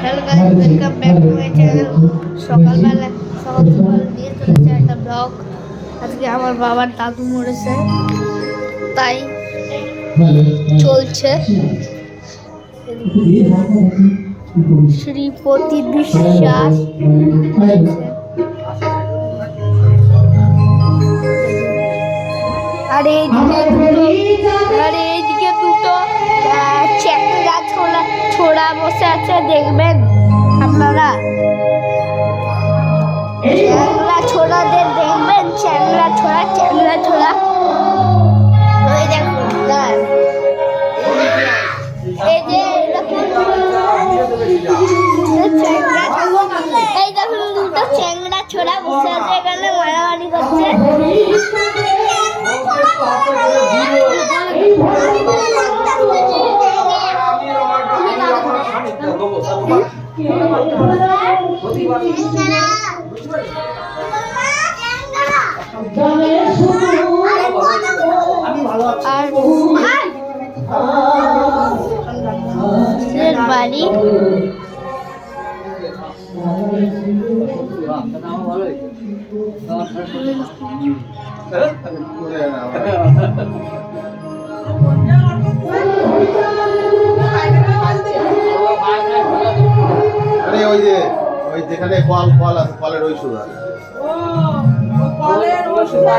Hello guys, welcome back to my channel. সকালবেলা সকাল দিয়ে চলেছে একটা ব্লগ। আজকে আমার বাবার দাদু মরেছে, তাই চলছে। শ্রীপতি বিশ্বাস আর এইদিকে দুটো চ্যাংড়া ছোড়া বসে আছে, দেখবেন আপনারা। চ্যাংড়া ছোড়াদের দেখবেন, চ্যাংড়া ছোড়া ওই দেখুন, এই যে এই দেখুন দুটো চ্যাংড়া ছোড়া বসে আছে, এখানে মারামারি করছে। আর বাড়ি ওই যেখানে কল আছে, কলের ওই সুরা কলের ওই সুরা